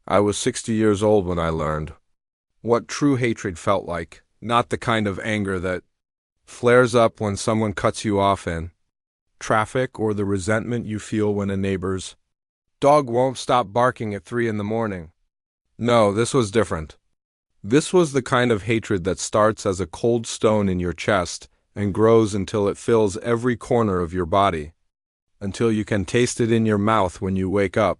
I was 60 years old when I learned what true hatred felt like, not the kind of anger that flares up when someone cuts you off in traffic or the resentment you feel when a neighbor's dog won't stop barking at 3 in the morning. No, this was different. This was the kind of hatred that starts as a cold stone in your chest and grows until it fills every corner of your body, until you can taste it in your mouth when you wake up,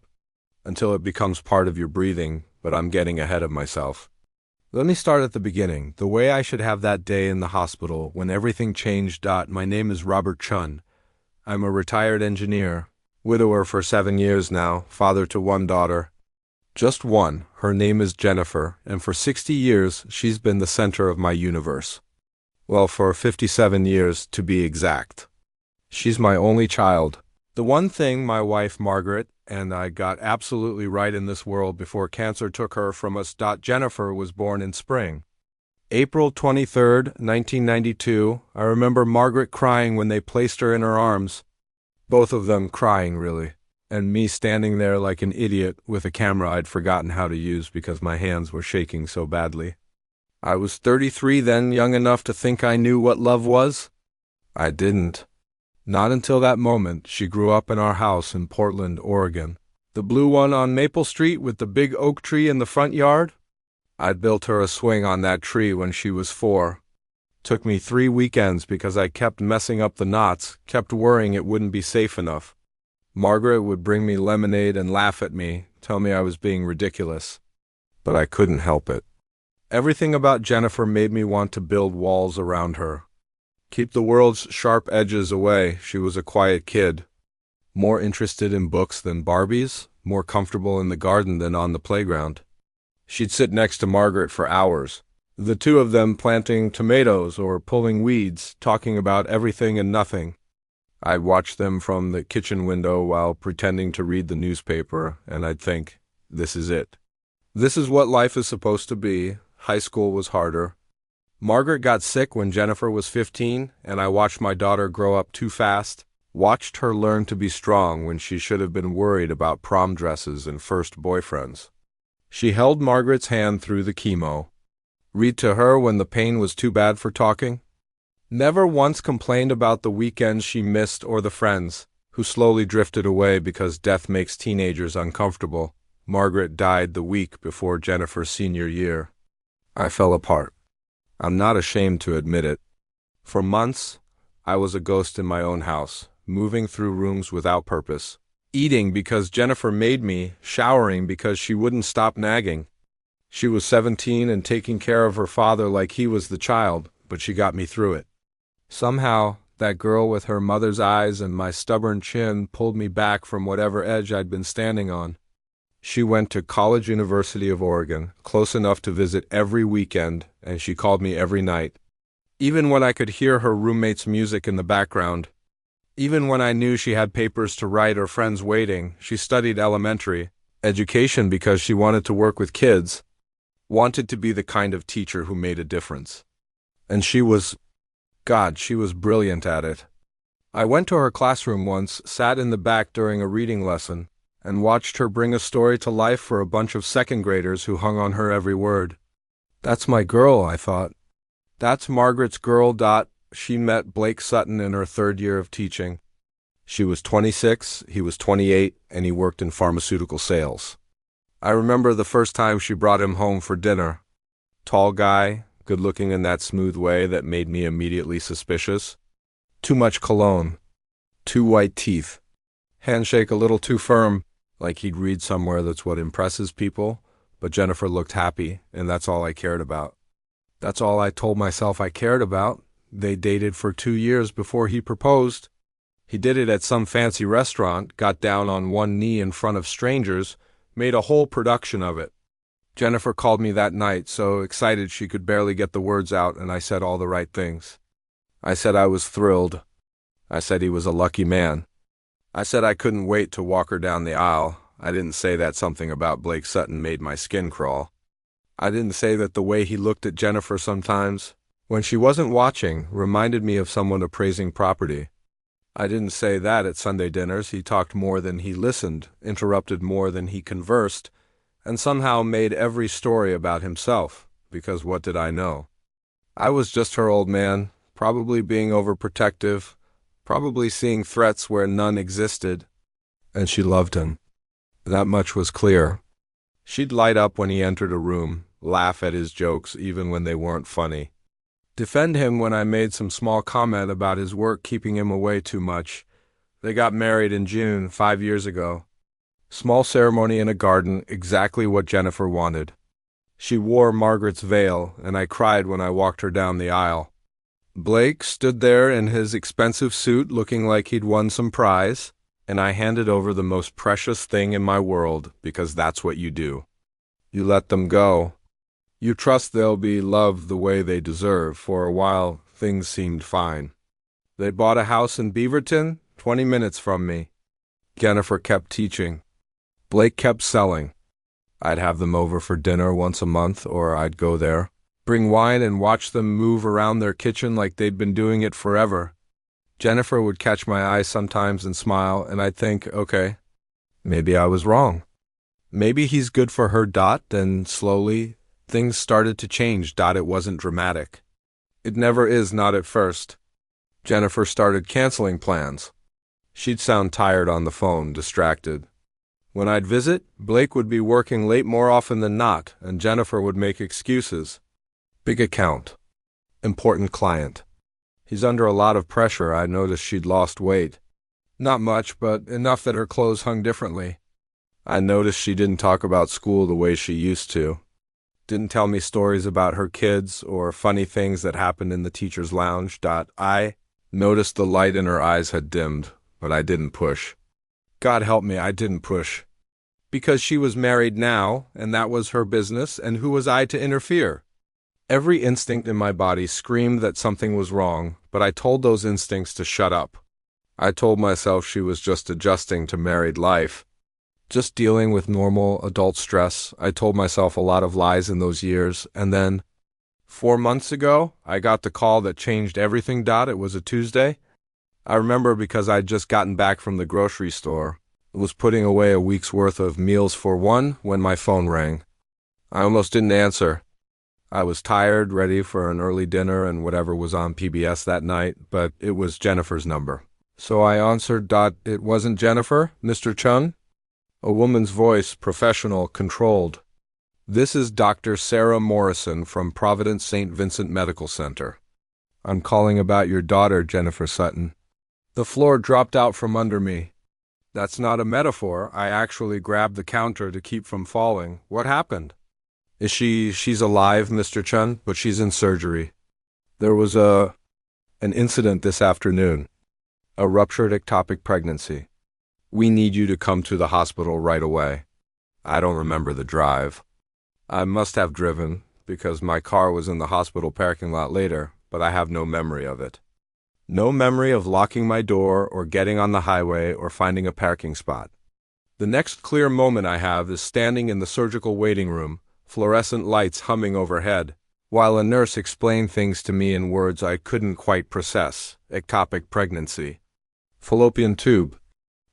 until it becomes part of your breathing, but I'm getting ahead of myself. Let me start at the beginning, the way I should have that day in the hospital when everything changed. My name is Robert Chen. I'm a retired engineer, widower for 7 years now, father to one daughter. Just one. Her name is Jennifer, and for 60 years she's been the center of my universe. Well, for 57 years to be exact. She's my only child. The one thing my wife Margaret and I got absolutely right in this world before cancer took her from us. Jennifer was born in spring. April 23rd, 1992. I remember Margaret crying when they placed her in her arms. Both of them crying, really. And me standing there like an idiot with a camera I'd forgotten how to use because my hands were shaking so badly. I was 33 then, young enough to think I knew what love was. I didn't. Not until that moment. She grew up in our house in Portland, Oregon. The blue one on Maple Street with the big oak tree in the front yard. I'd built her a swing on that tree when she was 4. Took me 3 weekends because I kept messing up the knots, kept worrying it wouldn't be safe enough. Margaret would bring me lemonade and laugh at me, tell me I was being ridiculous. But I couldn't help it. Everything about Jennifer made me want to build walls around her. Keep the world's sharp edges away. She was a quiet kid. More interested in books than Barbies, more comfortable in the garden than on the playground. She'd sit next to Margaret for hours, the two of them planting tomatoes or pulling weeds, talking about everything and nothing. I'd watch them from the kitchen window while pretending to read the newspaper, and I'd think, this is it. This is what life is supposed to be. High school was harder. Margaret got sick when Jennifer was 15, and I watched my daughter grow up too fast, watched her learn to be strong when she should have been worried about prom dresses and first boyfriends. She held Margaret's hand through the chemo. Read to her when the pain was too bad for talking. Never once complained about the weekends she missed or the friends who slowly drifted away because death makes teenagers uncomfortable. Margaret died the week before Jennifer's senior year. I fell apart. I'm not ashamed to admit it. For months, I was a ghost in my own house, moving through rooms without purpose, eating because Jennifer made me, showering because she wouldn't stop nagging. She was 17 and taking care of her father like he was the child, but she got me through it. Somehow, that girl with her mother's eyes and my stubborn chin pulled me back from whatever edge I'd been standing on. She went to College University of Oregon, close enough to visit every weekend, and she called me every night. Even when I could hear her roommate's music in the background. Even when I knew she had papers to write or friends waiting. She studied elementary education because she wanted to work with kids, wanted to be the kind of teacher who made a difference. And she was brilliant at it. I went to her classroom once, sat in the back during a reading lesson, and watched her bring a story to life for a bunch of second graders who hung on her every word. That's my girl, I thought. That's Margaret's girl. She met Blake Sutton in her 3rd year of teaching. She was 26, he was 28, and he worked in pharmaceutical sales. I remember the first time she brought him home for dinner. Tall guy, good-looking in that smooth way that made me immediately suspicious. Too much cologne. Too white teeth. Handshake a little too firm, like he'd read somewhere that's what impresses people, but Jennifer looked happy, and that's all I cared about. That's all I told myself I cared about. They dated for 2 years before he proposed. He did it at some fancy restaurant, got down on one knee in front of strangers, made a whole production of it. Jennifer called me that night, so excited she could barely get the words out, and I said all the right things. I said I was thrilled. I said he was a lucky man. I said I couldn't wait to walk her down the aisle. I didn't say that something about Blake Sutton made my skin crawl. I didn't say that the way he looked at Jennifer sometimes, when she wasn't watching, reminded me of someone appraising property. I didn't say that at Sunday dinners. He talked more than he listened, interrupted more than he conversed, and somehow made every story about himself, because what did I know? I was just her old man, probably being overprotective, probably seeing threats where none existed, and she loved him. That much was clear. She'd light up when he entered a room, laugh at his jokes even when they weren't funny, defend him when I made some small comment about his work keeping him away too much. They got married in June 5 years ago. Small ceremony in a garden, exactly what Jennifer wanted. She wore Margaret's veil, and I cried when I walked her down the aisle. Blake stood there in his expensive suit looking like he'd won some prize, and I handed over the most precious thing in my world, because that's what you do. You let them go. You trust they'll be loved the way they deserve. For a while, things seemed fine. They bought a house in Beaverton, 20 minutes from me. Jennifer kept teaching. Blake kept selling. I'd have them over for dinner once a month, or I'd go there, bring wine and watch them move around their kitchen like they'd been doing it forever. Jennifer would catch my eye sometimes and smile, and I'd think, okay, maybe I was wrong. Maybe he's good for her. And slowly, things started to change. It wasn't dramatic. It never is, not at first. Jennifer started canceling plans. She'd sound tired on the phone, distracted. When I'd visit, Blake would be working late more often than not, and Jennifer would make excuses. Big account. Important client. He's under a lot of pressure. I noticed she'd lost weight. Not much, but enough that her clothes hung differently. I noticed she didn't talk about school the way she used to. Didn't tell me stories about her kids or funny things that happened in the teacher's lounge. I noticed the light in her eyes had dimmed, but I didn't push. God help me, I didn't push. Because she was married now, and that was her business, and who was I to interfere? Every instinct in my body screamed that something was wrong, but I told those instincts to shut up. I told myself she was just adjusting to married life, just dealing with normal adult stress. I told myself a lot of lies in those years, and then, 4 months ago, I got the call that changed everything. It was a Tuesday. I remember because I'd just gotten back from the grocery store. Was putting away a week's worth of meals for one when my phone rang. I almost didn't answer. I was tired, ready for an early dinner and whatever was on PBS that night, but it was Jennifer's number. So I answered. It wasn't Jennifer, Mr. Chen? A woman's voice, professional, controlled. This is Dr. Sarah Morrison from Providence St. Vincent Medical Center. I'm calling about your daughter, Jennifer Sutton. The floor dropped out from under me. That's not a metaphor. I actually grabbed the counter to keep from falling. What happened? She's alive, Mr. Chen, but she's in surgery. There was an incident this afternoon. A ruptured ectopic pregnancy. We need you to come to the hospital right away. I don't remember the drive. I must have driven, because my car was in the hospital parking lot later, but I have no memory of it. No memory of locking my door or getting on the highway or finding a parking spot. The next clear moment I have is standing in the surgical waiting room, fluorescent lights humming overhead, while a nurse explained things to me in words I couldn't quite process. Ectopic pregnancy. Fallopian tube.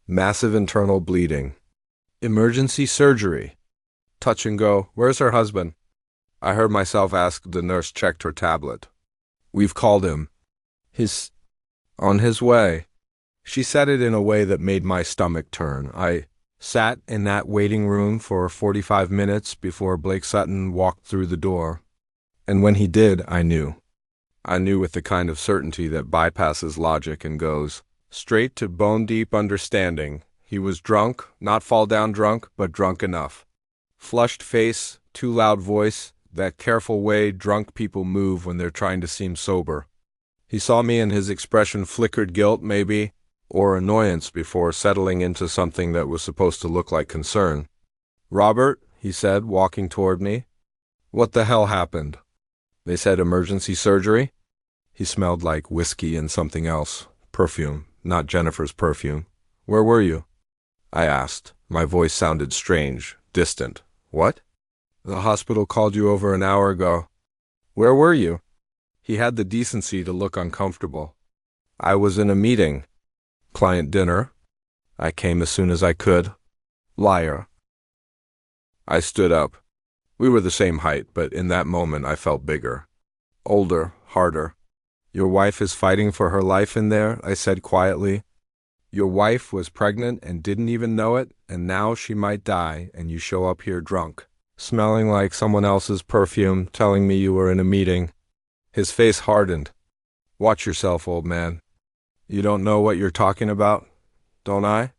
Massive internal bleeding. Emergency surgery. Touch and go. Where's her husband? I heard myself ask. The nurse checked her tablet. We've called him. On his way. She said it in a way that made my stomach turn. I sat in that waiting room for 45 minutes before Blake Sutton walked through the door. And when he did, I knew. I knew with the kind of certainty that bypasses logic and goes straight to bone-deep understanding. He was drunk, not fall-down drunk, but drunk enough. Flushed face, too loud voice, that careful way drunk people move when they're trying to seem sober. He saw me and his expression flickered guilt, maybe, or annoyance before settling into something that was supposed to look like concern. Robert, he said, walking toward me. What the hell happened? They said emergency surgery? He smelled like whiskey and something else. Perfume, not Jennifer's perfume. Where were you? I asked. My voice sounded strange, distant. What? The hospital called you over an hour ago. Where were you? He had the decency to look uncomfortable. I was in a meeting. Client dinner. I came as soon as I could. Liar. I stood up. We were the same height, but in that moment I felt bigger. Older, harder. Your wife is fighting for her life in there, I said quietly. Your wife was pregnant and didn't even know it, and now she might die, and you show up here drunk, smelling like someone else's perfume, telling me you were in a meeting. His face hardened. Watch yourself, old man. You don't know what you're talking about, don't I?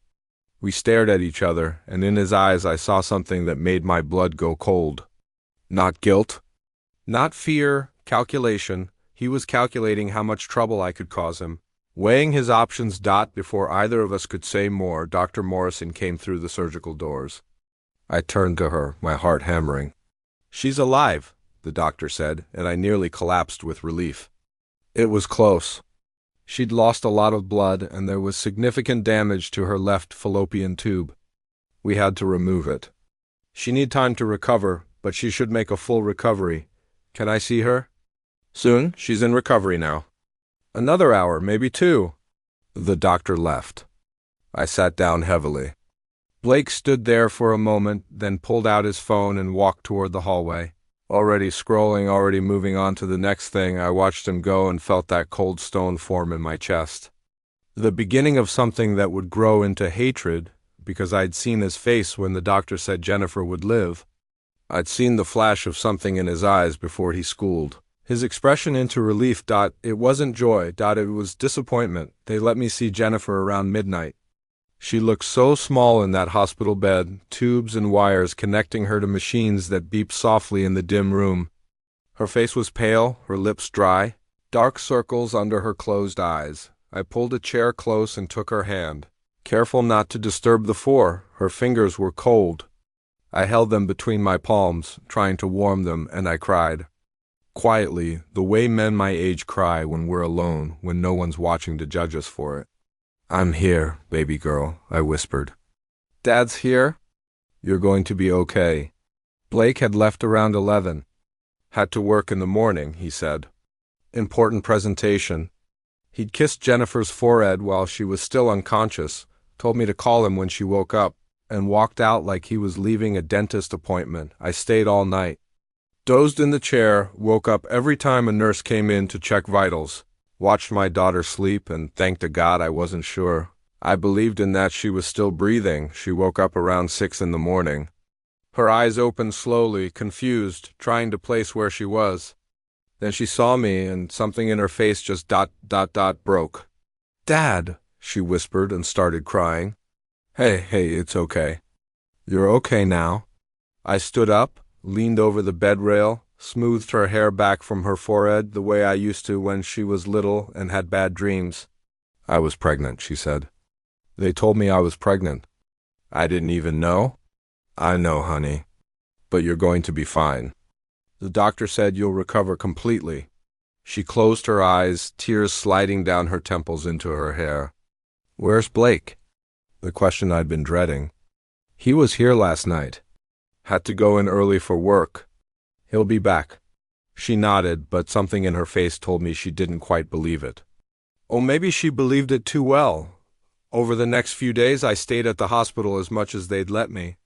We stared at each other, and in his eyes I saw something that made my blood go cold. Not guilt, not fear, calculation. He was calculating how much trouble I could cause him. Weighing his options. Before either of us could say more, Dr. Morrison came through the surgical doors. I turned to her, my heart hammering. She's alive, the doctor said, and I nearly collapsed with relief. It was close. She'd lost a lot of blood, and there was significant damage to her left fallopian tube. We had to remove it. She needs time to recover, but she should make a full recovery. Can I see her? Soon. She's in recovery now. Another hour, maybe 2. The doctor left. I sat down heavily. Blake stood there for a moment, then pulled out his phone and walked toward the hallway. Already scrolling, already moving on to the next thing, I watched him go and felt that cold stone form in my chest. The beginning of something that would grow into hatred, because I'd seen his face when the doctor said Jennifer would live. I'd seen the flash of something in his eyes before he schooled. His expression into relief. It wasn't joy. It was disappointment. They let me see Jennifer around midnight. She looked so small in that hospital bed, tubes and wires connecting her to machines that beeped softly in the dim room. Her face was pale, her lips dry, dark circles under her closed eyes. I pulled a chair close and took her hand. Careful not to disturb the 4, her fingers were cold. I held them between my palms, trying to warm them, and I cried. Quietly, the way men my age cry when we're alone, when no one's watching to judge us for it. I'm here, baby girl, I whispered. Dad's here? You're going to be okay. Blake had left around 11. Had to work in the morning, he said. Important presentation. He'd kissed Jennifer's forehead while she was still unconscious, told me to call him when she woke up, and walked out like he was leaving a dentist appointment. I stayed all night. Dozed in the chair, woke up every time a nurse came in to check vitals. Watched my daughter sleep and thanked to God I wasn't sure. I believed in that she was still breathing. She woke up around 6 in the morning. Her eyes opened slowly, confused, trying to place where she was. Then she saw me and something in her face just broke. Dad, she whispered and started crying. Hey, it's okay. You're okay now. I stood up, leaned over the bed rail, smoothed her hair back from her forehead the way I used to when she was little and had bad dreams. I was pregnant, she said. They told me I was pregnant. I didn't even know. I know, honey. But you're going to be fine. The doctor said you'll recover completely. She closed her eyes, tears sliding down her temples into her hair. Where's Blake? The question I'd been dreading. He was here last night. Had to go in early for work. He'll be back. She nodded, but something in her face told me she didn't quite believe it. Oh, maybe she believed it too well. Over the next few days, I stayed at the hospital as much as they'd let me.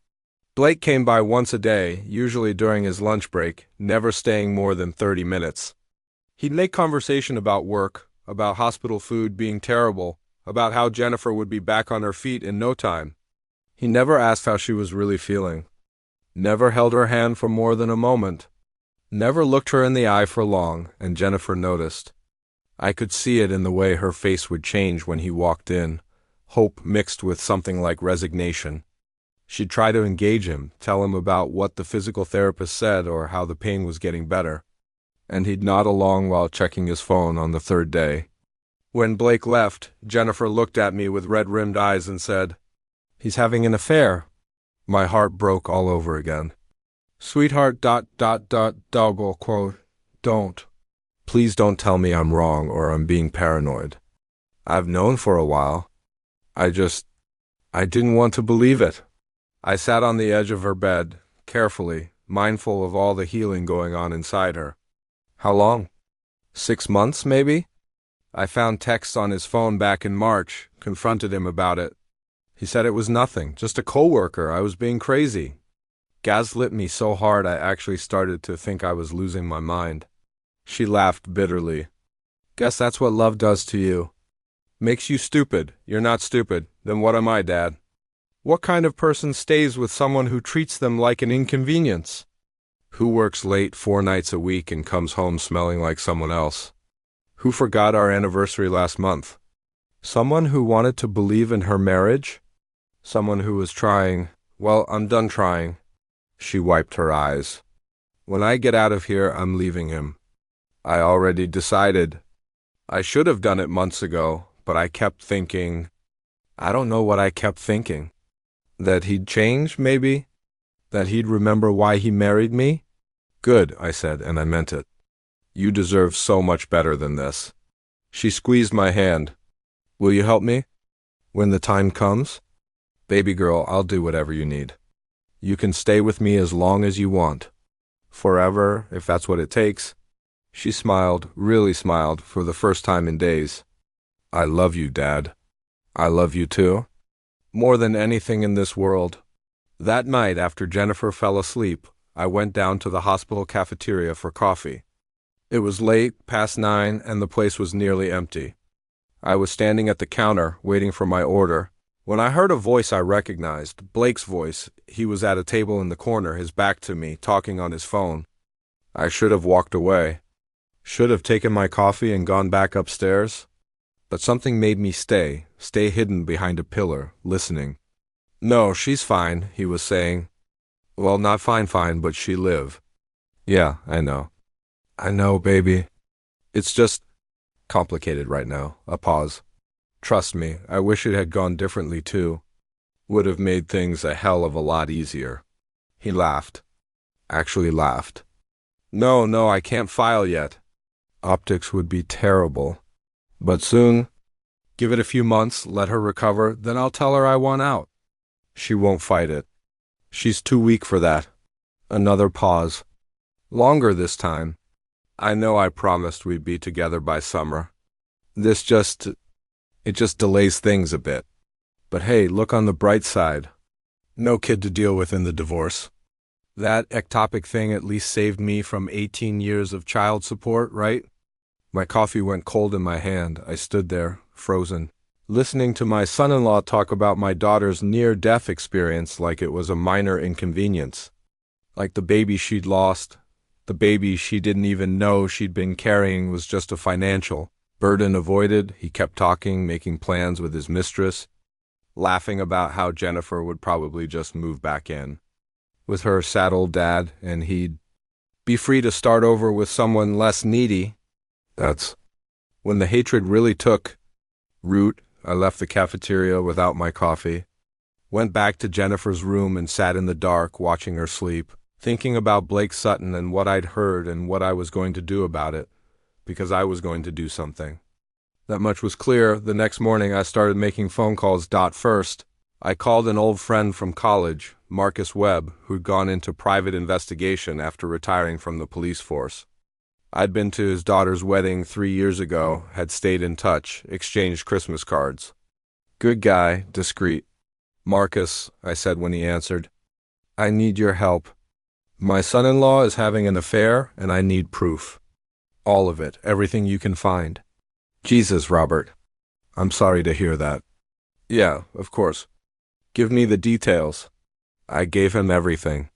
Blake came by once a day, usually during his lunch break, never staying more than 30 minutes. He'd make conversation about work, about hospital food being terrible, about how Jennifer would be back on her feet in no time. He never asked how she was really feeling. Never held her hand for more than a moment. Never looked her in the eye for long, and Jennifer noticed. I could see it in the way her face would change when he walked in, hope mixed with something like resignation. She'd try to engage him, tell him about what the physical therapist said or how the pain was getting better. And he'd nod along while checking his phone on the 3rd day. When Blake left, Jennifer looked at me with red-rimmed eyes and said, "He's having an affair." My heart broke all over again. Sweetheart, doggle quote, don't. Please don't tell me I'm wrong or I'm being paranoid. I've known for a while. I didn't want to believe it. I sat on the edge of her bed, carefully, mindful of all the healing going on inside her. How long? 6 months, maybe? I found texts on his phone back in March, confronted him about it. He said it was nothing, just a coworker. I was being crazy. Gaslit me so hard I actually started to think I was losing my mind. She laughed bitterly. Guess that's what love does to you. Makes you stupid. You're not stupid. Then what am I, Dad? What kind of person stays with someone who treats them like an inconvenience? Who works late 4 nights a week and comes home smelling like someone else? Who forgot our anniversary last month? Someone who wanted to believe in her marriage? Someone who was trying. Well, I'm done trying. She wiped her eyes. When I get out of here, I'm leaving him. I already decided. I should have done it months ago, but I kept thinking. I don't know what I kept thinking. That he'd change, maybe? That he'd remember why he married me? Good, I said, and I meant it. You deserve so much better than this. She squeezed my hand. Will you help me? When the time comes? Baby girl, I'll do whatever you need. You can stay with me as long as you want. Forever, if that's what it takes. She smiled, really smiled, for the first time in days. I love you, Dad. I love you too. More than anything in this world. That night, after Jennifer fell asleep, I went down to the hospital cafeteria for coffee. It was late, past 9, and the place was nearly empty. I was standing at the counter, waiting for my order, when I heard a voice I recognized, Blake's voice. He was at a table in the corner, his back to me, talking on his phone. I should have walked away. Should have taken my coffee and gone back upstairs. But something made me stay hidden behind a pillar, listening. No, she's fine, he was saying. Well, not fine, but she live. Yeah, I know. I know, baby. It's just complicated right now. A pause. Trust me, I wish it had gone differently too. Would have made things a hell of a lot easier. He laughed. Actually laughed. No, I can't file yet. Optics would be terrible. But soon. Give it a few months, let her recover, then I'll tell her I want out. She won't fight it. She's too weak for that. Another pause. Longer this time. I know I promised we'd be together by summer. It just delays things a bit. But hey, look on the bright side. No kid to deal with in the divorce. That ectopic thing at least saved me from 18 years of child support, right? My coffee went cold in my hand. I stood there, frozen, listening to my son-in-law talk about my daughter's near-death experience like it was a minor inconvenience. Like the baby she'd lost, the baby she didn't even know she'd been carrying was just a financial burden avoided. He kept talking, making plans with his mistress, laughing about how Jennifer would probably just move back in with her sad old dad, and he'd be free to start over with someone less needy. That's when the hatred really took root. I left the cafeteria without my coffee, went back to Jennifer's room and sat in the dark watching her sleep, thinking about Blake Sutton and what I'd heard and what I was going to do about it, because I was going to do something. That much was clear. The next morning I started making phone calls. First, I called an old friend from college, Marcus Webb, who'd gone into private investigation after retiring from the police force. I'd been to his daughter's wedding 3 years ago, had stayed in touch, exchanged Christmas cards. Good guy, discreet. Marcus, I said when he answered, I need your help. My son-in-law is having an affair, and I need proof. All of it, everything you can find. Jesus, Robert. I'm sorry to hear that. Yeah, of course. Give me the details. I gave him everything.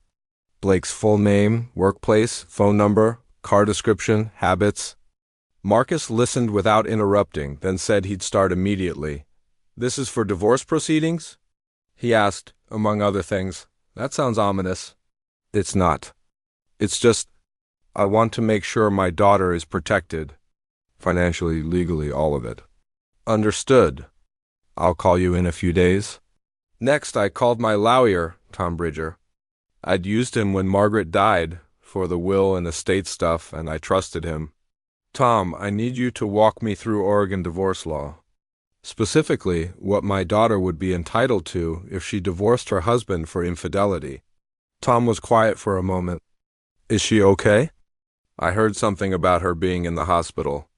Blake's full name, workplace, phone number, car description, habits. Marcus listened without interrupting, then said he'd start immediately. This is for divorce proceedings? He asked, among other things. That sounds ominous. It's not. It's just, I want to make sure my daughter is protected. Financially, legally, all of it. Understood. I'll call you in a few days. Next, I called my lawyer, Tom Bridger. I'd used him when Margaret died for the will and estate stuff, and I trusted him. Tom, I need you to walk me through Oregon divorce law. Specifically, what my daughter would be entitled to if she divorced her husband for infidelity. Tom was quiet for a moment. Is she okay? I heard something about her being in the hospital.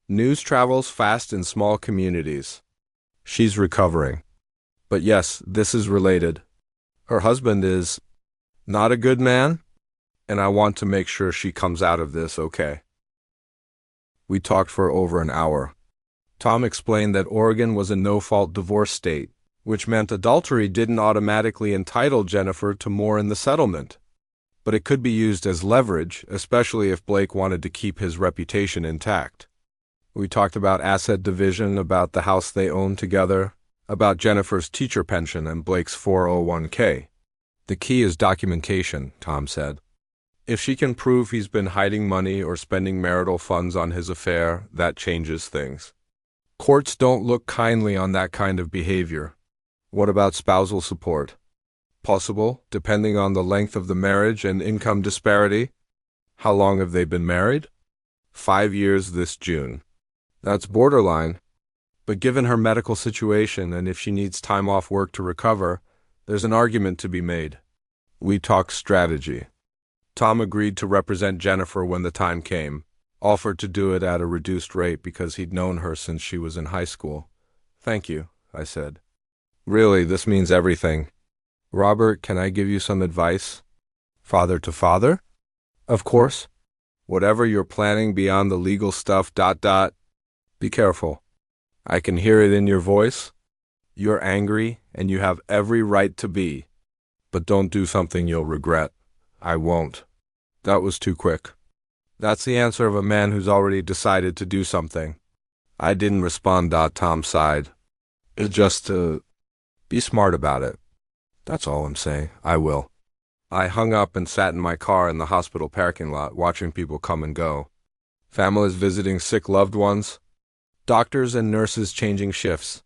News travels fast in small communities. She's recovering. But yes, this is related. Her husband is Not a good man, and I want to make sure she comes out of this okay. We talked for over an hour. Tom explained that Oregon was a no-fault divorce state, which meant adultery didn't automatically entitle Jennifer to more in the settlement. But it could be used as leverage, especially if Blake wanted to keep his reputation intact. We talked about asset division, about the house they owned together, about Jennifer's teacher pension and Blake's 401k. The key is documentation, Tom said. If she can prove he's been hiding money or spending marital funds on his affair, that changes things. Courts don't look kindly on that kind of behavior. What about spousal support? Possible, depending on the length of the marriage and income disparity. How long have they been married? 5 years this June. That's borderline. But given her medical situation and if she needs time off work to recover, there's an argument to be made. We talked strategy. Tom agreed to represent Jennifer when the time came, offered to do it at a reduced rate because he'd known her since she was in high school. Thank you, I said. Really, this means everything. Robert, can I give you some advice? Father to father? Of course. Whatever you're planning beyond the legal stuff, be careful. I can hear it in your voice. You're angry, and you have every right to be. But don't do something you'll regret. I won't. That was too quick. That's the answer of a man who's already decided to do something. I didn't respond. Tom sighed. It's just to be smart about it. That's all I'm saying. I will. I hung up and sat in my car in the hospital parking lot, watching people come and go. Families visiting sick loved ones. Doctors and nurses changing shifts.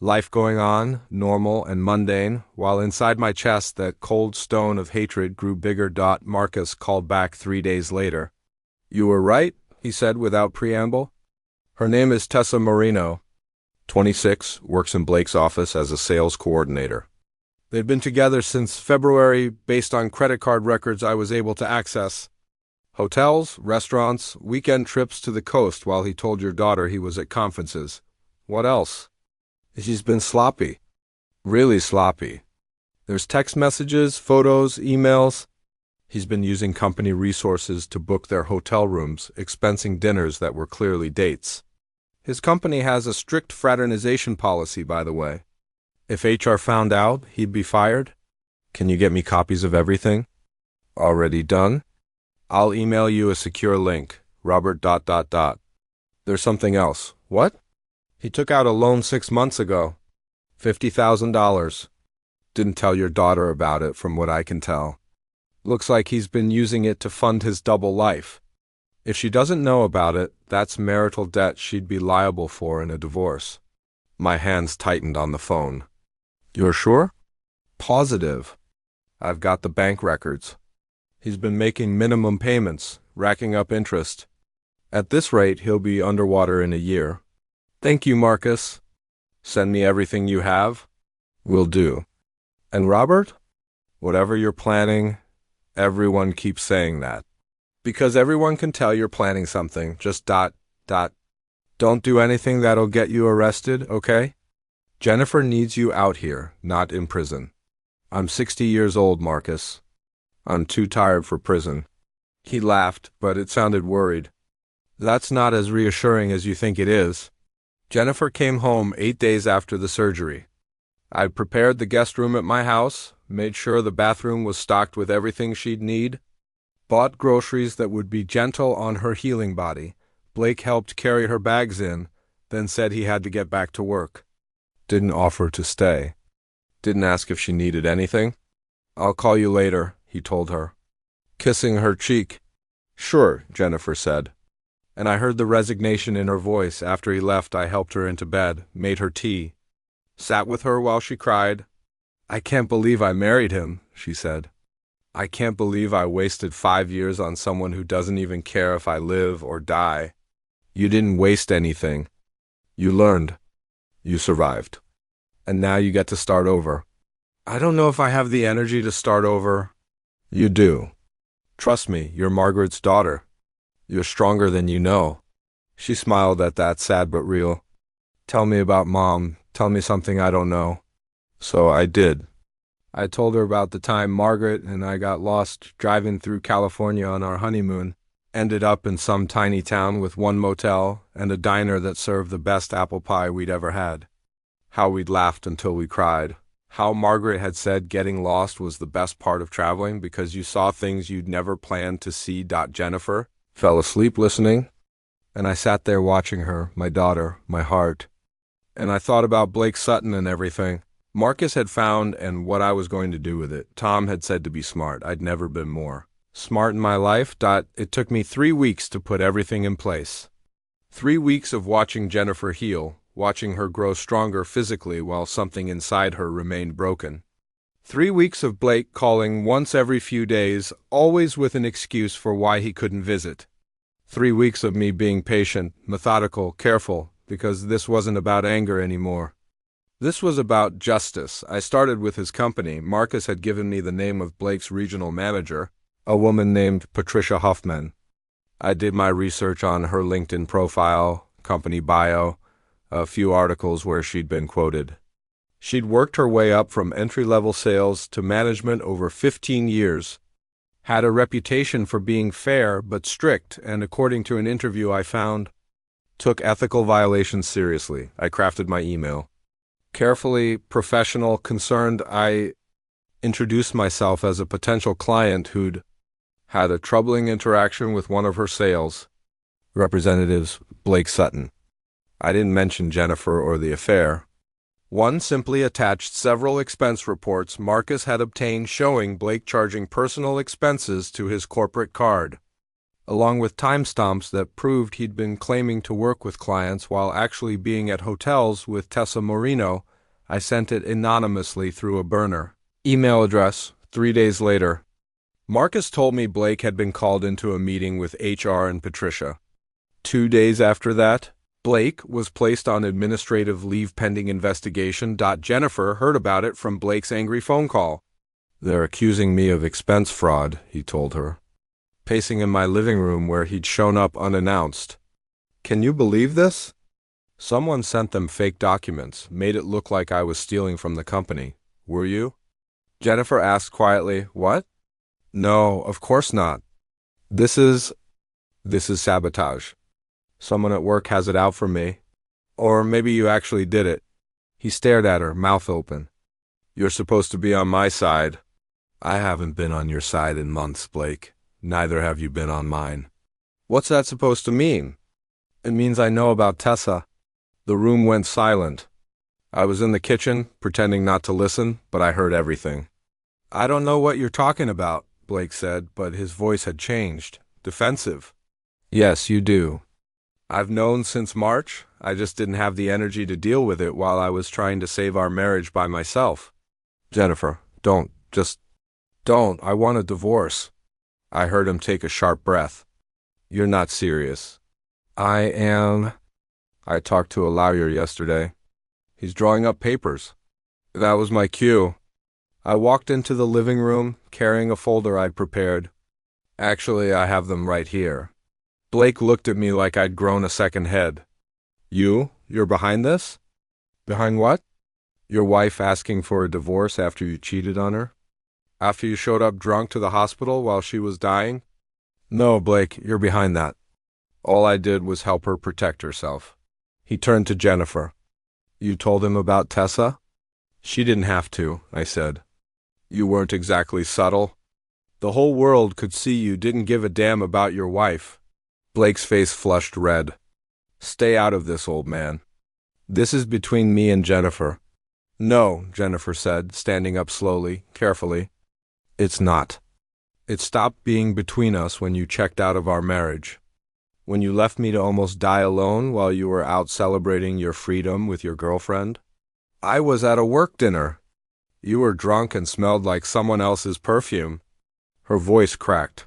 Life going on, normal and mundane, while inside my chest that cold stone of hatred grew bigger. Marcus called back 3 days later. You were right, he said without preamble. Her name is Tessa Marino. 26, works in Blake's office as a sales coordinator. They'd been together since February based on credit card records I was able to access. Hotels, restaurants, weekend trips to the coast while he told your daughter he was at conferences. What else? She's been sloppy. Really sloppy. There's text messages, photos, emails. He's been using company resources to book their hotel rooms, expensing dinners that were clearly dates. His company has a strict fraternization policy, by the way. If HR found out, he'd be fired. Can you get me copies of everything? Already done? I'll email you a secure link. Robert. There's something else. What? He took out a loan 6 months ago. $50,000. Didn't tell your daughter about it, from what I can tell. Looks like he's been using it to fund his double life. If she doesn't know about it, that's marital debt she'd be liable for in a divorce. My hands tightened on the phone. You're sure? Positive. I've got the bank records. He's been making minimum payments, racking up interest. At this rate, he'll be underwater in a year. Thank you, Marcus. Send me everything you have. Will do. And Robert? Whatever you're planning, everyone keeps saying that. Because everyone can tell you're planning something. Just Don't do anything that'll get you arrested, okay? Jennifer needs you out here, not in prison. I'm 60 years old, Marcus. I'm too tired for prison. He laughed, but it sounded worried. That's not as reassuring as you think it is. Jennifer came home 8 days after the surgery. I'd prepared the guest room at my house, made sure the bathroom was stocked with everything she'd need, bought groceries that would be gentle on her healing body. Blake helped carry her bags in, then said he had to get back to work. Didn't offer to stay. Didn't ask if she needed anything. I'll call you later, he told her, kissing her cheek. Sure, Jennifer said. And I heard the resignation in her voice. After he left, I helped her into bed, made her tea, sat with her while she cried. I can't believe I married him, she said. I can't believe I wasted 5 years on someone who doesn't even care if I live or die. You didn't waste anything. You learned. You survived. And now you get to start over. I don't know if I have the energy to start over. You do. Trust me, you're Margaret's daughter. You're stronger than you know. She smiled at that, sad but real. Tell me about Mom. Tell me something I don't know. So I did. I told her about the time Margaret and I got lost driving through California on our honeymoon, ended up in some tiny town with one motel and a diner that served the best apple pie we'd ever had. How we'd laughed until we cried. How Margaret had said getting lost was the best part of traveling because you saw things you'd never planned to see. Jennifer fell asleep listening, and I sat there watching her, my daughter, my heart. And I thought about Blake Sutton and everything Marcus had found and what I was going to do with it. Tom had said to be smart. I'd never been more smart in my life. It took me 3 weeks to put everything in place. 3 weeks of watching Jennifer heal, watching her grow stronger physically while something inside her remained broken. 3 weeks of Blake calling once every few days, always with an excuse for why he couldn't visit. 3 weeks of me being patient, methodical, careful, because this wasn't about anger anymore. This was about justice. I started with his company. Marcus had given me the name of Blake's regional manager, a woman named Patricia Huffman. I did my research on her LinkedIn profile, company bio, a few articles where she'd been quoted. She'd worked her way up from entry-level sales to management over 15 years, had a reputation for being fair but strict, and according to an interview I found, took ethical violations seriously. I crafted my email. Carefully, professional, concerned, I introduced myself as a potential client who'd had a troubling interaction with one of her sales representatives, Blake Sutton. I didn't mention Jennifer or the affair. One simply attached several expense reports Marcus had obtained showing Blake charging personal expenses to his corporate card, along with timestamps that proved he'd been claiming to work with clients while actually being at hotels with Tessa Moreno. I sent it anonymously through a burner email address. 3 days later, Marcus told me Blake had been called into a meeting with HR and Patricia. 2 days after that, Blake was placed on administrative leave pending investigation. Jennifer heard about it from Blake's angry phone call. They're accusing me of expense fraud, he told her, pacing in my living room where he'd shown up unannounced. Can you believe this? Someone sent them fake documents, made it look like I was stealing from the company. Were you? Jennifer asked quietly. What? No, of course not. This is sabotage. Someone at work has it out for me. Or maybe you actually did it. He stared at her, mouth open. You're supposed to be on my side. I haven't been on your side in months, Blake. Neither have you been on mine. What's that supposed to mean? It means I know about Tessa. The room went silent. I was in the kitchen, pretending not to listen, but I heard everything. I don't know what you're talking about, Blake said, but his voice had changed. Defensive. Yes, you do. I've known since March. I just didn't have the energy to deal with it while I was trying to save our marriage by myself. Jennifer, don't. I want a divorce. I heard him take a sharp breath. You're not serious. I am. I talked to a lawyer yesterday. He's drawing up papers. That was my cue. I walked into the living room, carrying a folder I'd prepared. Actually, I have them right here. Blake looked at me like I'd grown a second head. You're behind this? Behind what? Your wife asking for a divorce after you cheated on her? After you showed up drunk to the hospital while she was dying? No, Blake, you're behind that. All I did was help her protect herself. He turned to Jennifer. You told him about Tessa? She didn't have to, I said. You weren't exactly subtle. The whole world could see you didn't give a damn about your wife. Blake's face flushed red. Stay out of this, old man. This is between me and Jennifer. No, Jennifer said, standing up slowly, carefully. It's not. It stopped being between us when you checked out of our marriage. When you left me to almost die alone while you were out celebrating your freedom with your girlfriend. I was at a work dinner. You were drunk and smelled like someone else's perfume. Her voice cracked.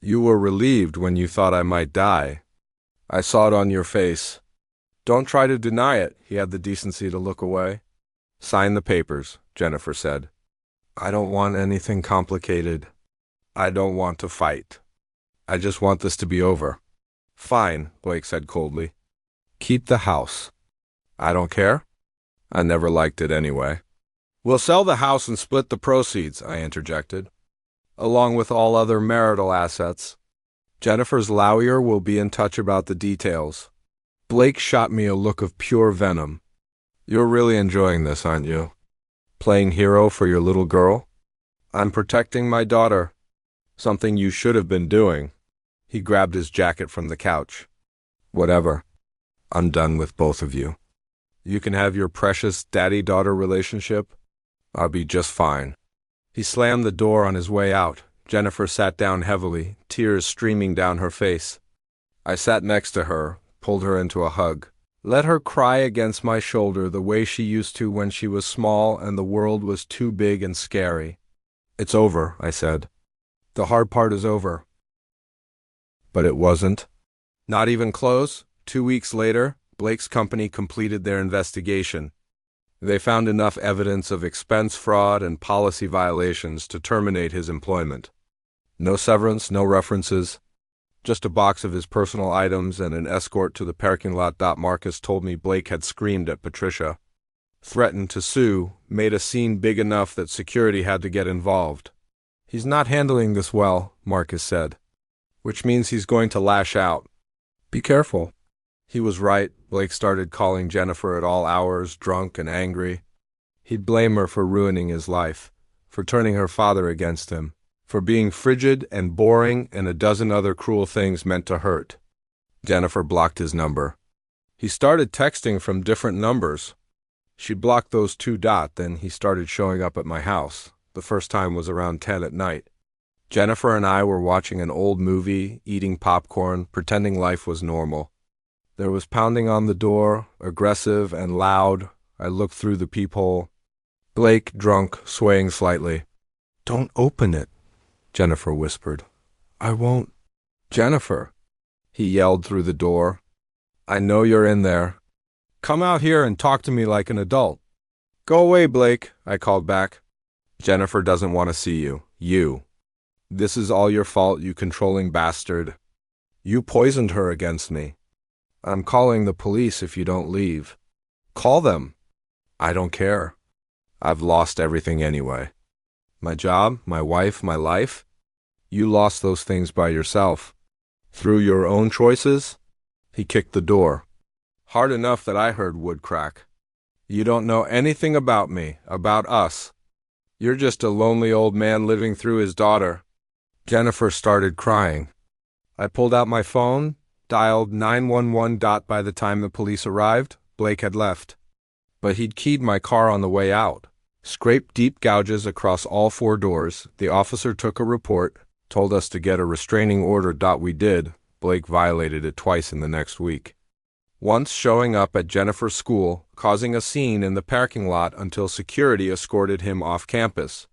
You were relieved when you thought I might die. I saw it on your face. Don't try to deny it. He had the decency to look away. Sign the papers, Jennifer said. I don't want anything complicated. I don't want to fight. I just want this to be over. Fine, Blake said coldly. Keep the house. I don't care. I never liked it anyway. We'll sell the house and split the proceeds, I interjected, along with all other marital assets. Jennifer's lawyer will be in touch about the details. Blake shot me a look of pure venom. You're really enjoying this, aren't you? Playing hero for your little girl? I'm protecting my daughter. Something you should have been doing. He grabbed his jacket from the couch. Whatever. I'm done with both of you. You can have your precious daddy-daughter relationship. I'll be just fine. He slammed the door on his way out. Jennifer sat down heavily, tears streaming down her face. I sat next to her, pulled her into a hug. Let her cry against my shoulder the way she used to when she was small and the world was too big and scary. It's over, I said. The hard part is over. But it wasn't. Not even close. 2 weeks later, Blake's company completed their investigation. They found enough evidence of expense fraud and policy violations to terminate his employment. No severance, no references, just a box of his personal items and an escort to the parking lot. Marcus told me Blake had screamed at Patricia, threatened to sue, made a scene big enough that security had to get involved. He's not handling this well, Marcus said, which means he's going to lash out. Be careful. He was right. Blake started calling Jennifer at all hours, drunk and angry. He'd blame her for ruining his life, for turning her father against him, for being frigid and boring and a dozen other cruel things meant to hurt. Jennifer blocked his number. He started texting from different numbers. She blocked those 2 dots, then he started showing up at my house. The first time was around 10 at night. Jennifer and I were watching an old movie, eating popcorn, pretending life was normal. There was pounding on the door, aggressive and loud. I looked through the peephole. Blake, drunk, swaying slightly. Don't open it, Jennifer whispered. I won't. Jennifer, he yelled through the door. I know you're in there. Come out here and talk to me like an adult. Go away, Blake, I called back. Jennifer doesn't want to see you. You. This is all your fault, you controlling bastard. You poisoned her against me. I'm calling the police if you don't leave. Call them. I don't care. I've lost everything anyway. My job, my wife, my life. You lost those things by yourself. Through your own choices? He kicked the door. Hard enough that I heard wood crack. You don't know anything about me, about us. You're just a lonely old man living through his daughter. Jennifer started crying. I pulled out my phone, dialed 911. By the time the police arrived, Blake had left. But he'd keyed my car on the way out. Scraped deep gouges across all 4 doors. The officer took a report, told us to get a restraining order. We did. Blake violated it twice in the next week. Once showing up at Jennifer's school, causing a scene in the parking lot until security escorted him off campus.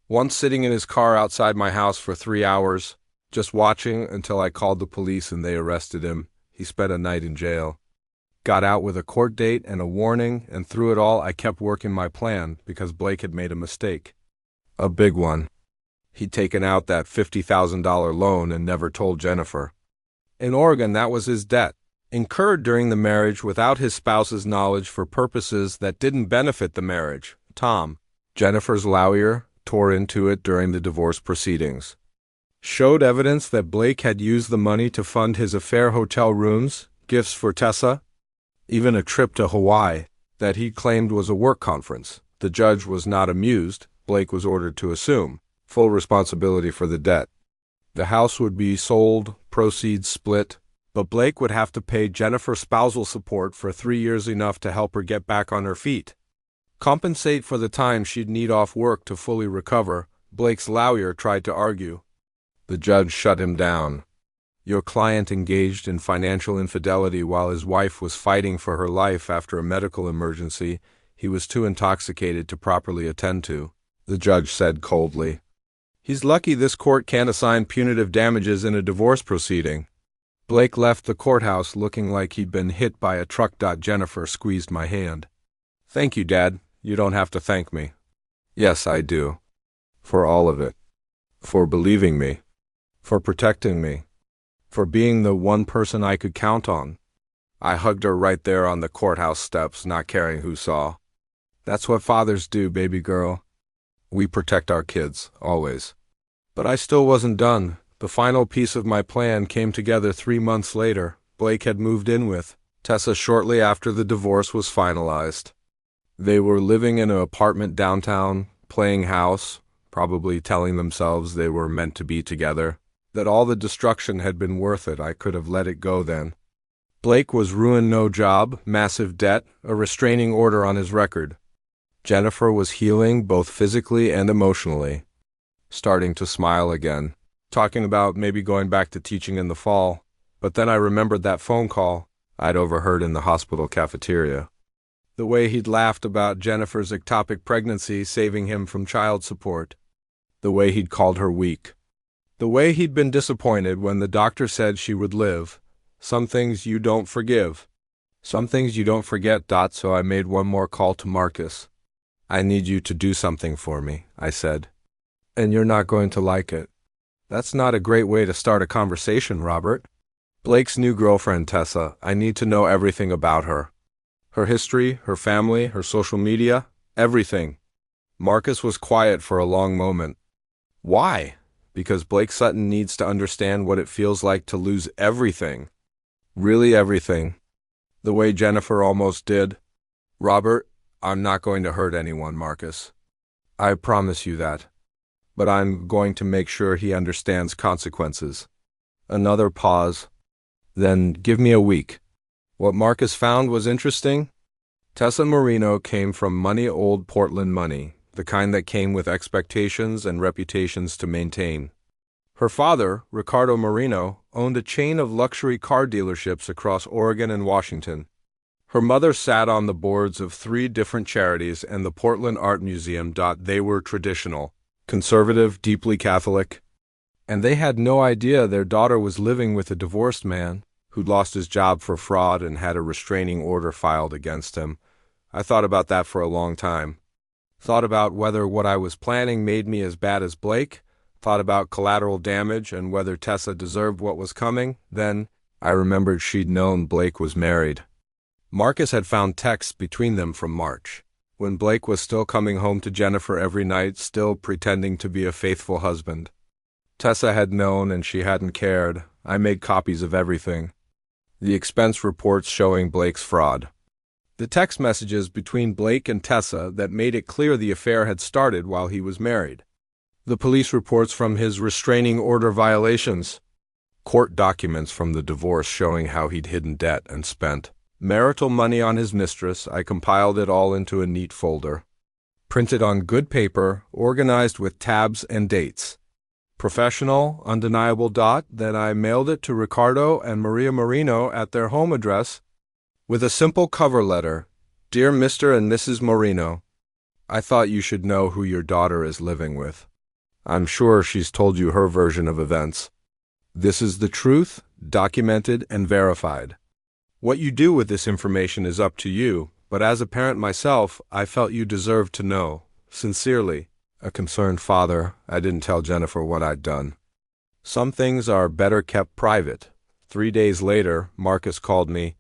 Once sitting in his car outside my house for 3 hours, just watching until I called the police and they arrested him. He spent a night in jail. Got out with a court date and a warning, and through it all I kept working my plan because Blake had made a mistake. A big one. He'd taken out that $50,000 loan and never told Jennifer. In Oregon, that was his debt, incurred during the marriage without his spouse's knowledge for purposes that didn't benefit the marriage. Tom, Jennifer's lawyer, tore into it during the divorce proceedings. Showed evidence that Blake had used the money to fund his affair, hotel rooms, gifts for Tessa, even a trip to Hawaii that he claimed was a work conference. The judge was not amused. Blake was ordered to assume full responsibility for the debt. The house would be sold, proceeds split, but Blake would have to pay Jennifer spousal support for 3 years, enough to help her get back on her feet. Compensate for the time she'd need off work to fully recover. Blake's lawyer tried to argue. The judge shut him down. Your client engaged in financial infidelity while his wife was fighting for her life after a medical emergency he was too intoxicated to properly attend to, the judge said coldly. He's lucky this court can't assign punitive damages in a divorce proceeding. Blake left the courthouse looking like he'd been hit by a truck. Jennifer squeezed my hand. Thank you, Dad. You don't have to thank me. Yes, I do. For all of it. For believing me. For protecting me. For being the one person I could count on. I hugged her right there on the courthouse steps, not caring who saw. That's what fathers do, baby girl. We protect our kids, always. But I still wasn't done. The final piece of my plan came together 3 months later. Blake had moved in with Tessa shortly after the divorce was finalized. They were living in an apartment downtown, playing house, probably telling themselves they were meant to be together, that all the destruction had been worth it. I could have let it go then. Blake was ruined, no job, massive debt, a restraining order on his record. Jennifer was healing both physically and emotionally, starting to smile again, talking about maybe going back to teaching in the fall. But then I remembered that phone call I'd overheard in the hospital cafeteria. The way he'd laughed about Jennifer's ectopic pregnancy saving him from child support. The way he'd called her weak. The way he'd been disappointed when the doctor said she would live. Some things you don't forgive. Some things you don't forget. So I made one more call to Marcus. I need you to do something for me, I said. And you're not going to like it. That's not a great way to start a conversation, Robert. Blake's new girlfriend, Tessa. I need to know everything about her. Her history, her family, her social media, everything. Marcus was quiet for a long moment. Why? Because Blake Sutton needs to understand what it feels like to lose everything. Really everything. The way Jennifer almost did. Robert, I'm not going to hurt anyone, Marcus. I promise you that. But I'm going to make sure he understands consequences. Another pause. Then give me a week. What Marcus found was interesting. Tessa Marino came from old Portland money, the kind that came with expectations and reputations to maintain. Her father, Ricardo Marino, owned a chain of luxury car dealerships across Oregon and Washington. Her mother sat on the boards of 3 different charities and the Portland Art Museum. They were traditional, conservative, deeply Catholic, and they had no idea their daughter was living with a divorced man who'd lost his job for fraud and had a restraining order filed against him. I thought about that for a long time. Thought about whether what I was planning made me as bad as Blake. Thought about collateral damage and whether Tessa deserved what was coming. Then I remembered she'd known Blake was married. Marcus had found texts between them from March, when Blake was still coming home to Jennifer every night, still pretending to be a faithful husband. Tessa had known and she hadn't cared. I made copies of everything. The expense reports showing Blake's fraud. The text messages between Blake and Tessa that made it clear the affair had started while he was married. The police reports from his restraining order violations. Court documents from the divorce showing how he'd hidden debt and spent marital money on his mistress. I compiled it all into a neat folder. Printed on good paper, organized with tabs and dates. Professional, undeniable. Then I mailed it to Ricardo and Maria Marino at their home address with a simple cover letter. Dear Mr. and Mrs. Marino, I thought you should know who your daughter is living with. I'm sure she's told you her version of events. This is the truth, documented and verified. What you do with this information is up to you, but as a parent myself, I felt you deserved to know. Sincerely, a concerned father. I didn't tell Jennifer what I'd done. Some things are better kept private. 3 days later, Marcus called me.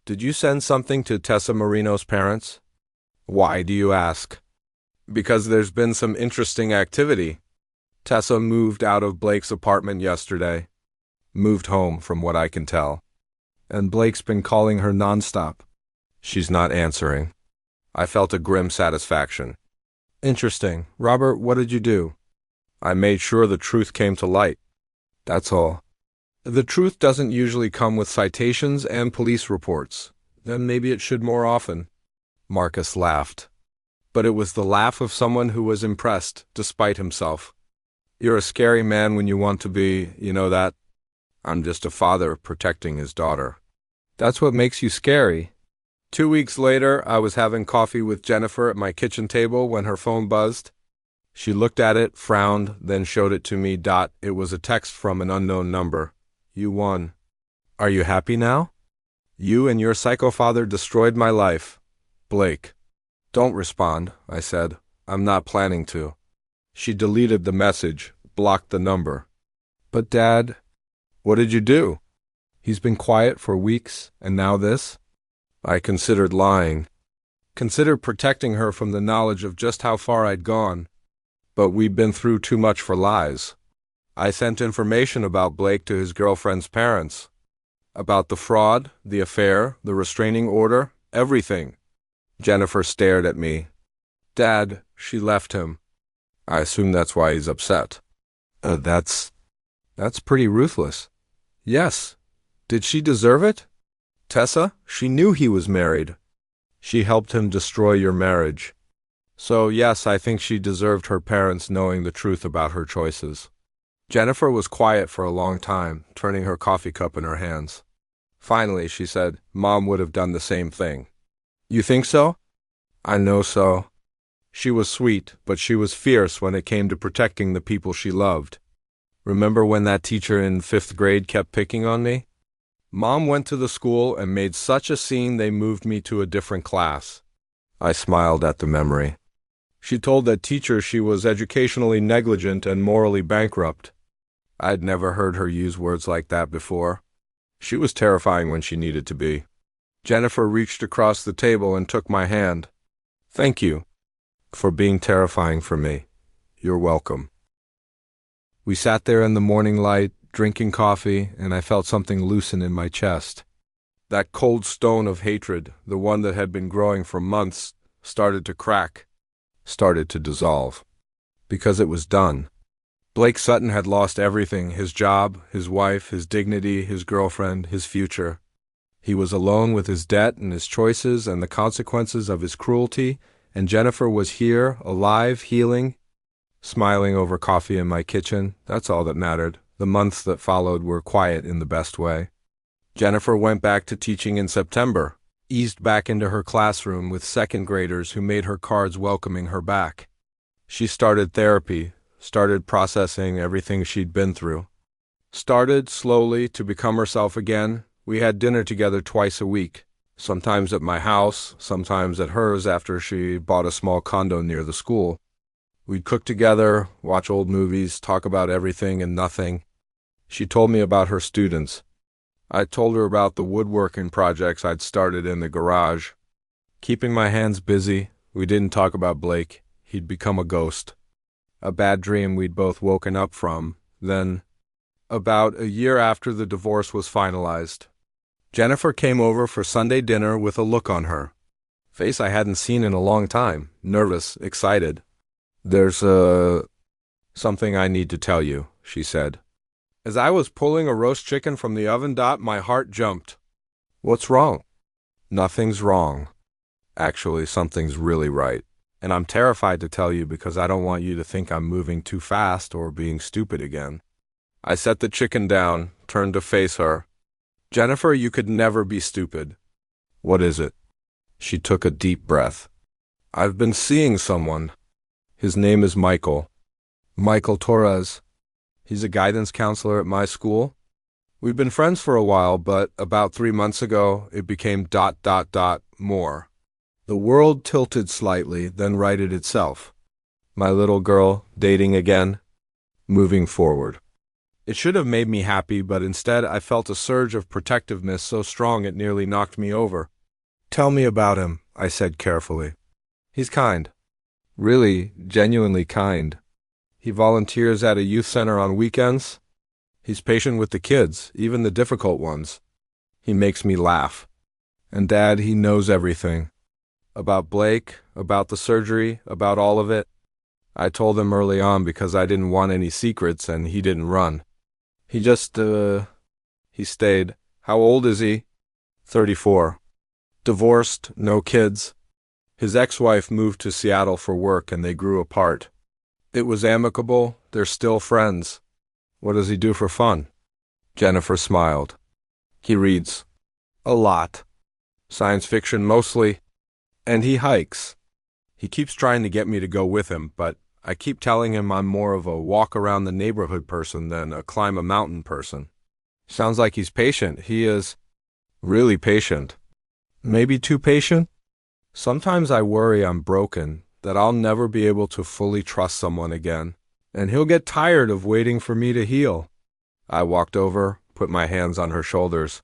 Did you send something to Tessa Marino's parents? Why do you ask? Because there's been some interesting activity. Tessa moved out of Blake's apartment yesterday. Moved home, from what I can tell. And Blake's been calling her nonstop. She's not answering. I felt a grim satisfaction. Interesting. Robert, what did you do? I made sure the truth came to light. That's all. The truth doesn't usually come with citations and police reports. Then maybe it should more often. Marcus laughed. But it was the laugh of someone who was impressed, despite himself. You're a scary man when you want to be, you know that? I'm just a father protecting his daughter. That's what makes you scary. 2 weeks later, I was having coffee with Jennifer at my kitchen table when her phone buzzed. She looked at it, frowned, then showed it to me. It was a text from an unknown number. You won. Are you happy now? You and your psycho father destroyed my life. Blake. Don't respond, I said. I'm not planning to. She deleted the message, blocked the number. But Dad, what did you do? He's been quiet for weeks, and now this? I considered lying. Considered protecting her from the knowledge of just how far I'd gone, but we'd been through too much for lies. I sent information about Blake to his girlfriend's parents. About the fraud, the affair, the restraining order, everything. Jennifer stared at me. Dad, she left him. I assume that's why he's upset. That's pretty ruthless. Yes. Did she deserve it? Tessa, she knew he was married. She helped him destroy your marriage. So yes, I think she deserved her parents knowing the truth about her choices. Jennifer was quiet for a long time, turning her coffee cup in her hands. Finally, she said, Mom would have done the same thing. You think so? I know so. She was sweet, but she was fierce when it came to protecting the people she loved. Remember when that teacher in 5th grade kept picking on me? Mom went to the school and made such a scene they moved me to a different class. I smiled at the memory. She told that teacher she was educationally negligent and morally bankrupt. I'd never heard her use words like that before. She was terrifying when she needed to be. Jennifer reached across the table and took my hand. Thank you for being terrifying for me. You're welcome. We sat there in the morning light, drinking coffee, and I felt something loosen in my chest. That cold stone of hatred, the one that had been growing for months, started to crack, started to dissolve. Because it was done. Blake Sutton had lost everything, his job, his wife, his dignity, his girlfriend, his future. He was alone with his debt and his choices and the consequences of his cruelty, and Jennifer was here, alive, healing, smiling over coffee in my kitchen. That's all that mattered. The months that followed were quiet in the best way. Jennifer went back to teaching in September, eased back into her classroom with second graders who made her cards welcoming her back. She started therapy, started processing everything she'd been through. Started, slowly, to become herself again. We had dinner together twice a week, sometimes at my house, sometimes at hers after she bought a small condo near the school. We'd cook together, watch old movies, talk about everything and nothing. She told me about her students. I told her about the woodworking projects I'd started in the garage. Keeping my hands busy, we didn't talk about Blake. He'd become a ghost. A bad dream we'd both woken up from. Then, about a year after the divorce was finalized, Jennifer came over for Sunday dinner with a look on her. Face I hadn't seen in a long time, nervous, excited. There's something I need to tell you, she said. As I was pulling a roast chicken from the oven, my heart jumped. What's wrong? Nothing's wrong. Actually, something's really right. And I'm terrified to tell you because I don't want you to think I'm moving too fast or being stupid again. I set the chicken down, turned to face her. Jennifer, you could never be stupid. What is it? She took a deep breath. I've been seeing someone. His name is Michael. Michael Torres. He's a guidance counselor at my school. We've been friends for a while, but about 3 months ago, it became ... more. The world tilted slightly, then righted itself. My little girl, dating again, moving forward. It should have made me happy, but instead I felt a surge of protectiveness so strong it nearly knocked me over. Tell me about him, I said carefully. He's kind. Really, genuinely kind. He volunteers at a youth center on weekends. He's patient with the kids, even the difficult ones. He makes me laugh. And Dad, he knows everything. About Blake, about the surgery, about all of it. I told him early on because I didn't want any secrets and he didn't run. He just, he stayed. How old is he? 34. Divorced, no kids. His ex-wife moved to Seattle for work and they grew apart. It was amicable, they're still friends. What does he do for fun? Jennifer smiled. He reads. A lot. Science fiction mostly. And he hikes. He keeps trying to get me to go with him, but I keep telling him I'm more of a walk-around-the-neighborhood person than a climb-a-mountain person. Sounds like he's patient. He is really patient. Maybe too patient? Sometimes I worry I'm broken, that I'll never be able to fully trust someone again, and he'll get tired of waiting for me to heal. I walked over, put my hands on her shoulders.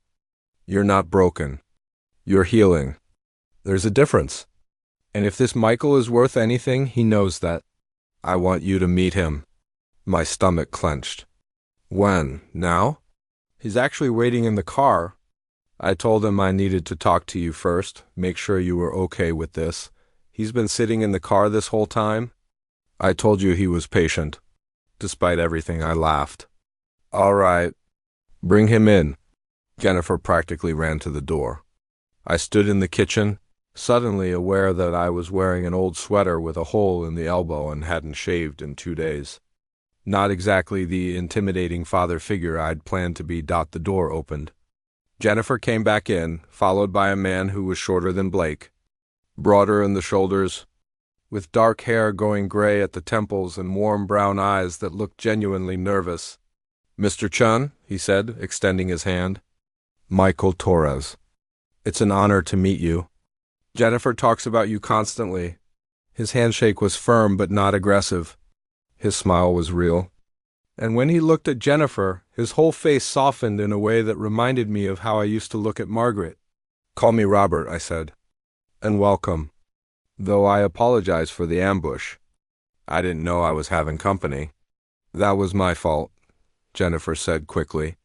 You're not broken. You're healing. There's a difference. And if this Michael is worth anything, he knows that. I want you to meet him. My stomach clenched. When? Now? He's actually waiting in the car. I told him I needed to talk to you first, make sure you were okay with this. He's been sitting in the car this whole time. I told you he was patient. Despite everything, I laughed. All right. Bring him in. Jennifer practically ran to the door. I stood in the kitchen, suddenly aware that I was wearing an old sweater with a hole in the elbow and hadn't shaved in 2 days. Not exactly the intimidating father figure I'd planned to be. The door opened. Jennifer came back in, followed by a man who was shorter than Blake, broader in the shoulders, with dark hair going gray at the temples and warm brown eyes that looked genuinely nervous. Mr. Chen, he said, extending his hand. Michael Torres. It's an honor to meet you. Jennifer talks about you constantly. His handshake was firm but not aggressive. His smile was real. And when he looked at Jennifer, his whole face softened in a way that reminded me of how I used to look at Margaret. Call me Robert, I said. And welcome. Though I apologize for the ambush. I didn't know I was having company. That was my fault, Jennifer said quickly.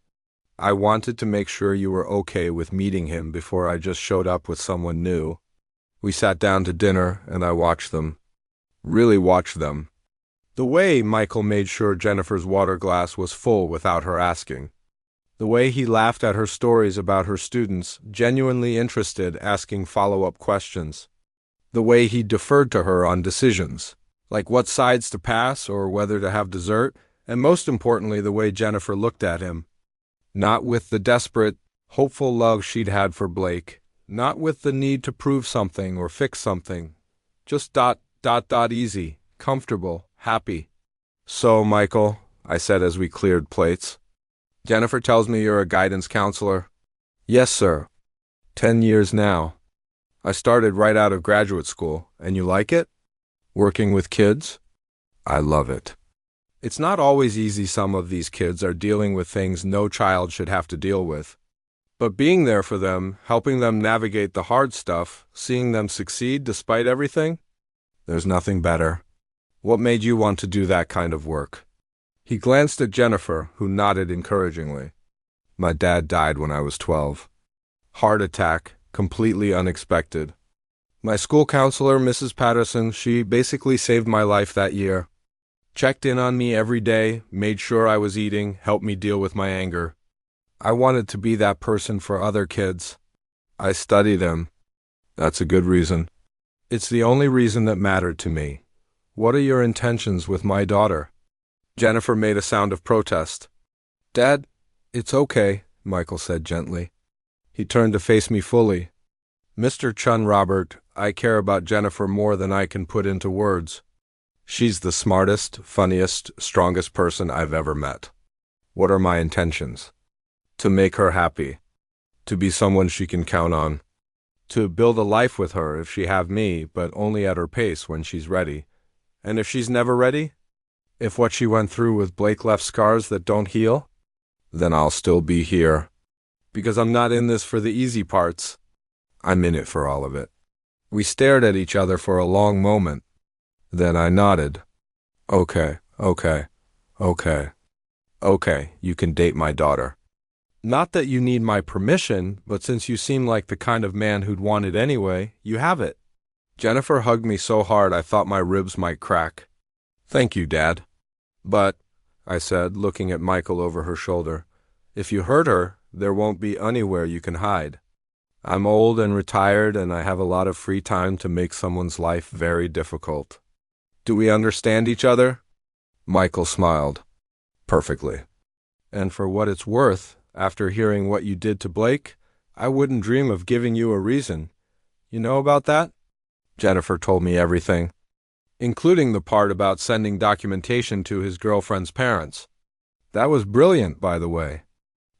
I wanted to make sure you were okay with meeting him before I just showed up with someone new. We sat down to dinner, and I watched them. Really watched them. The way Michael made sure Jennifer's water glass was full without her asking. The way he laughed at her stories about her students, genuinely interested, asking follow-up questions. The way he deferred to her on decisions, like what sides to pass or whether to have dessert, and most importantly, the way Jennifer looked at him. Not with the desperate, hopeful love she'd had for Blake, not with the need to prove something or fix something. Just easy, comfortable, happy. So, Michael, I said as we cleared plates. Jennifer tells me you're a guidance counselor. Yes, sir. 10 years now. I started right out of graduate school, and you like it? Working with kids? I love it. It's not always easy. Some of these kids are dealing with things no child should have to deal with. But being there for them, helping them navigate the hard stuff, seeing them succeed despite everything, there's nothing better. What made you want to do that kind of work? He glanced at Jennifer, who nodded encouragingly. My dad died when I was 12. Heart attack, completely unexpected. My school counselor, Mrs. Patterson, she basically saved my life that year. Checked in on me every day, made sure I was eating, helped me deal with my anger. I wanted to be that person for other kids. I studied them. That's a good reason. It's the only reason that mattered to me. What are your intentions with my daughter? Jennifer made a sound of protest. Dad, it's okay, Michael said gently. He turned to face me fully. Mr. Chen, Robert, I care about Jennifer more than I can put into words. She's the smartest, funniest, strongest person I've ever met. What are my intentions? To make her happy. To be someone she can count on. To build a life with her if she have me, but only at her pace when she's ready. And if she's never ready? If what she went through with Blake left scars that don't heal? Then I'll still be here. Because I'm not in this for the easy parts. I'm in it for all of it. We stared at each other for a long moment. Then I nodded. Okay, you can date my daughter. Not that you need my permission, but since you seem like the kind of man who'd want it anyway, you have it. Jennifer hugged me so hard I thought my ribs might crack. Thank you, Dad. But, I said, looking at Michael over her shoulder, if you hurt her, there won't be anywhere you can hide. I'm old and retired, and I have a lot of free time to make someone's life very difficult. Do we understand each other? Michael smiled. Perfectly. And for what it's worth, after hearing what you did to Blake, I wouldn't dream of giving you a reason. You know about that? Jennifer told me everything, including the part about sending documentation to his girlfriend's parents. That was brilliant, by the way.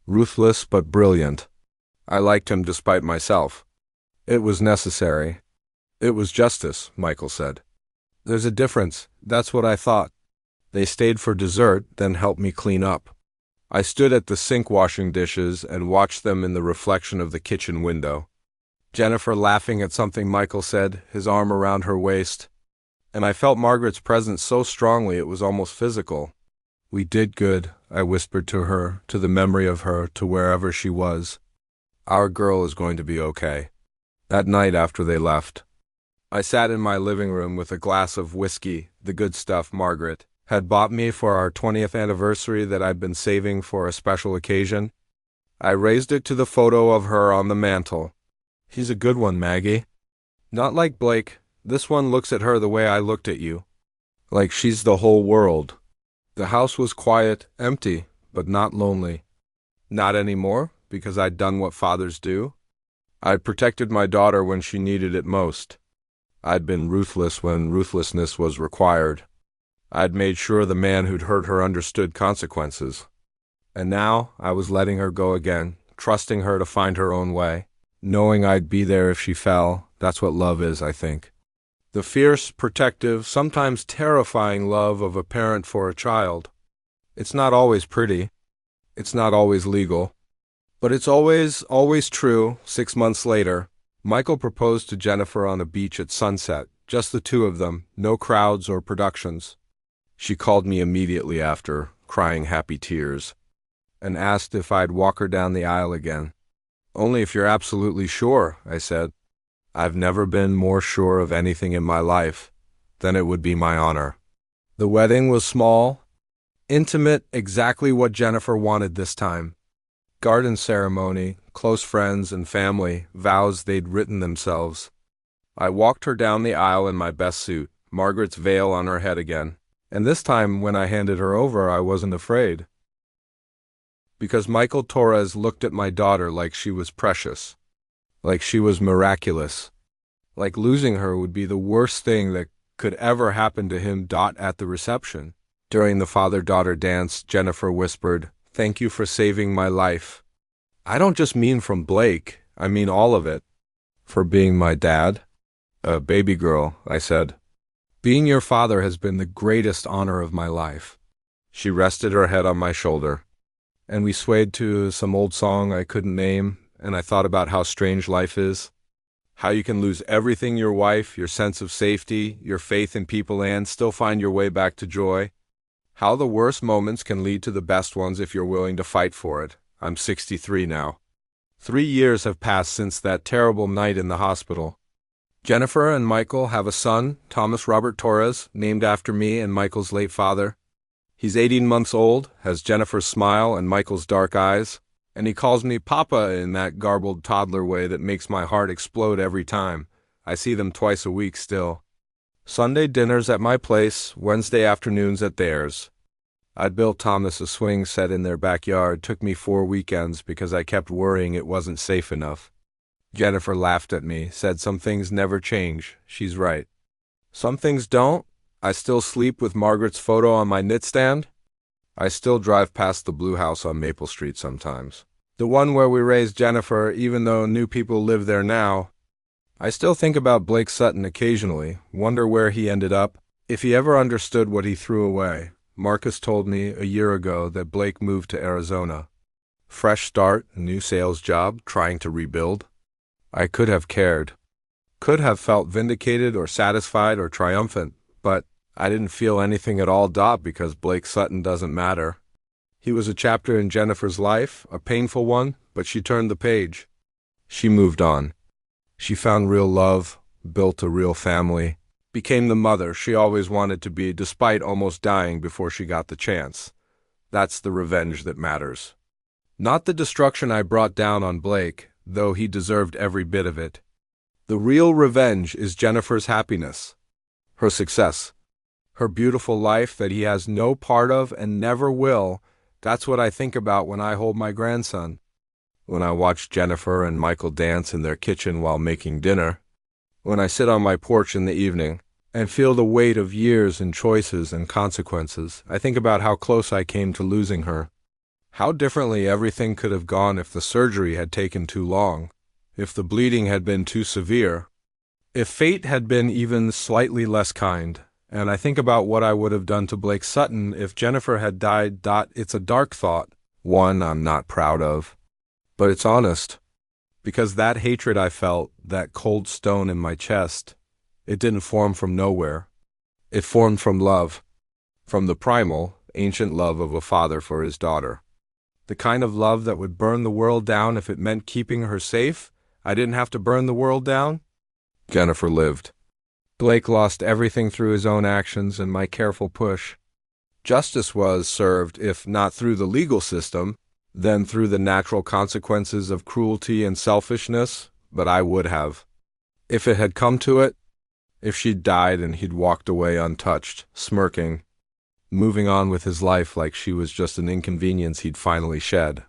Ruthless but brilliant. I liked him despite myself. It was necessary. It was justice, Michael said. There's a difference. That's what I thought. They stayed for dessert, then helped me clean up. I stood at the sink washing dishes and watched them in the reflection of the kitchen window. Jennifer laughing at something Michael said, his arm around her waist. And I felt Margaret's presence so strongly it was almost physical. "We did good," I whispered to her, to the memory of her, to wherever she was. "Our girl is going to be okay." That night after they left, I sat in my living room with a glass of whiskey, the good stuff Margaret had bought me for our 20th anniversary that I'd been saving for a special occasion. I raised it to the photo of her on the mantel. "He's a good one, Maggie. Not like Blake. This one looks at her the way I looked at you. Like she's the whole world." The house was quiet, empty, but not lonely. Not anymore, because I'd done what fathers do. I'd protected my daughter when she needed it most. I'd been ruthless when ruthlessness was required. I'd made sure the man who'd hurt her understood consequences. And now I was letting her go again, trusting her to find her own way, knowing I'd be there if she fell. That's what love is, I think. The fierce, protective, sometimes terrifying love of a parent for a child. It's not always pretty. It's not always legal. But it's always, always true. 6 months later, Michael proposed to Jennifer on a beach at sunset, just the two of them, no crowds or productions. She called me immediately after, crying happy tears, and asked if I'd walk her down the aisle again. "Only if you're absolutely sure," I said. I've never been more sure of anything in my life than it would be my honor. The wedding was small, intimate, exactly what Jennifer wanted this time. Garden ceremony, close friends and family, vows they'd written themselves. I walked her down the aisle in my best suit, Margaret's veil on her head again. And this time when I handed her over, I wasn't afraid. Because Michael Torres looked at my daughter like she was precious, like she was miraculous, like losing her would be the worst thing that could ever happen to him. At the reception, during the father-daughter dance, Jennifer whispered, "Thank you for saving my life. I don't just mean from Blake, I mean all of it. For being my dad." "Baby girl," I said. "Being your father has been the greatest honor of my life." She rested her head on my shoulder, and we swayed to some old song I couldn't name, and I thought about how strange life is. How you can lose everything, your wife, your sense of safety, your faith in people, and still find your way back to joy. How the worst moments can lead to the best ones if you're willing to fight for it. I'm 63 now. 3 years have passed since that terrible night in the hospital. Jennifer and Michael have a son, Thomas Robert Torres, named after me and Michael's late father. He's 18 months old, has Jennifer's smile and Michael's dark eyes, and he calls me Papa in that garbled toddler way that makes my heart explode every time. I see them twice a week still. Sunday dinners at my place, Wednesday afternoons at theirs. I'd built Thomas a swing set in their backyard. Took me 4 weekends because I kept worrying it wasn't safe enough. Jennifer laughed at me, said some things never change. She's right. Some things don't. I still sleep with Margaret's photo on my nightstand. I still drive past the blue house on Maple Street sometimes. The one where we raised Jennifer, even though new people live there now. I still think about Blake Sutton occasionally, wonder where he ended up, if he ever understood what he threw away. Marcus told me a year ago that Blake moved to Arizona. Fresh start, new sales job, trying to rebuild. I could have cared. Could have felt vindicated or satisfied or triumphant, but I didn't feel anything at all. Because Blake Sutton doesn't matter. He was a chapter in Jennifer's life, a painful one, but she turned the page. She moved on. She found real love, built a real family, became the mother she always wanted to be, despite almost dying before she got the chance. That's the revenge that matters. Not the destruction I brought down on Blake, though he deserved every bit of it. The real revenge is Jennifer's happiness, her success, her beautiful life that he has no part of and never will. That's what I think about when I hold my grandson, when I watch Jennifer and Michael dance in their kitchen while making dinner, when I sit on my porch in the evening and feel the weight of years and choices and consequences. I think about how close I came to losing her, how differently everything could have gone if the surgery had taken too long, if the bleeding had been too severe, if fate had been even slightly less kind. And I think about what I would have done to Blake Sutton if Jennifer had died. It's a dark thought, one I'm not proud of, but it's honest. Because that hatred I felt, that cold stone in my chest, it didn't form from nowhere. It formed from love, from the primal, ancient love of a father for his daughter. The kind of love that would burn the world down if it meant keeping her safe. I didn't have to burn the world down. Jennifer lived. Blake lost everything through his own actions and my careful push. Justice was served, if not through the legal system, then through the natural consequences of cruelty and selfishness, but I would have. If it had come to it, if she'd died and he'd walked away untouched, smirking, moving on with his life like she was just an inconvenience he'd finally shed,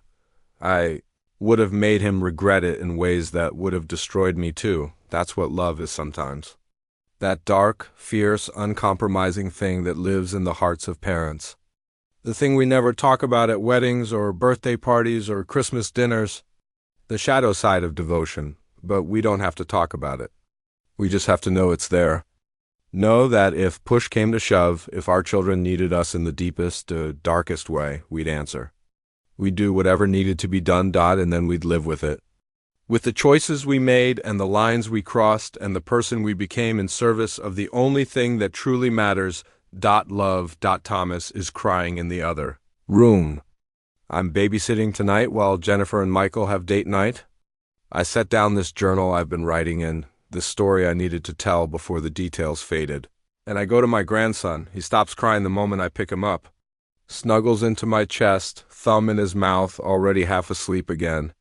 I would have made him regret it in ways that would have destroyed me too. That's what love is sometimes. That dark, fierce, uncompromising thing that lives in the hearts of parents. The thing we never talk about at weddings or birthday parties or Christmas dinners. The shadow side of devotion, but we don't have to talk about it. We just have to know it's there. Know that if push came to shove, if our children needed us in the deepest, darkest way, we'd answer. We'd do whatever needed to be done, and then we'd live with it. With the choices we made and the lines we crossed and the person we became in service of the only thing that truly matters, love. Thomas is crying in the other room. I'm babysitting tonight while Jennifer and Michael have date night. I set down this journal I've been writing in, this story I needed to tell before the details faded. And I go to my grandson. He stops crying the moment I pick him up. Snuggles into my chest, thumb in his mouth, already half asleep again.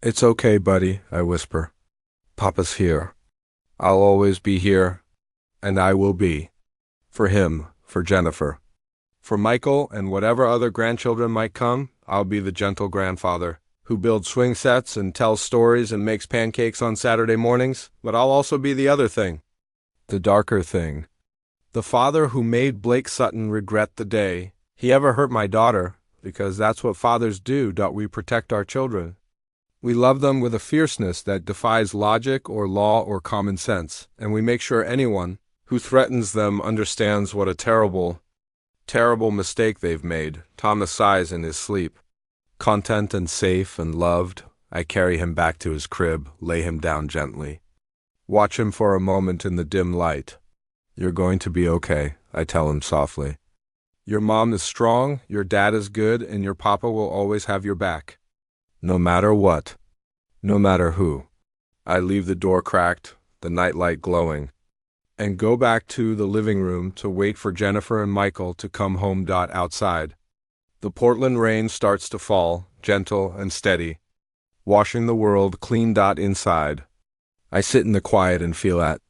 "It's okay, buddy," I whisper. "Papa's here. I'll always be here, and I will be. For him, for Jennifer. For Michael and whatever other grandchildren might come, I'll be the gentle grandfather who builds swing sets and tells stories and makes pancakes on Saturday mornings, but I'll also be the other thing. The darker thing. The father who made Blake Sutton regret the day he ever hurt my daughter, because that's what fathers do, we protect our children. We love them with a fierceness that defies logic or law or common sense, and we make sure anyone who threatens them understands what a terrible, terrible mistake they've made. Thomas sighs in his sleep. Content and safe and loved, I carry him back to his crib, lay him down gently. Watch him for a moment in the dim light. "You're going to be okay," I tell him softly. "Your mom is strong, your dad is good, and your papa will always have your back. No matter what. No matter who." I leave the door cracked, the nightlight glowing, and go back to the living room to wait for Jennifer and Michael to come home. Outside. The Portland rain starts to fall, gentle and steady, washing the world clean. Inside. I sit in the quiet and feel at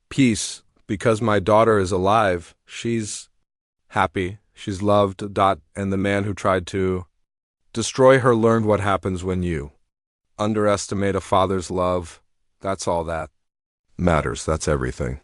peace, because my daughter is alive. She's happy. She's loved. And the man who tried to destroy her learned what happens when you underestimate a father's love. That's all that matters. That's everything.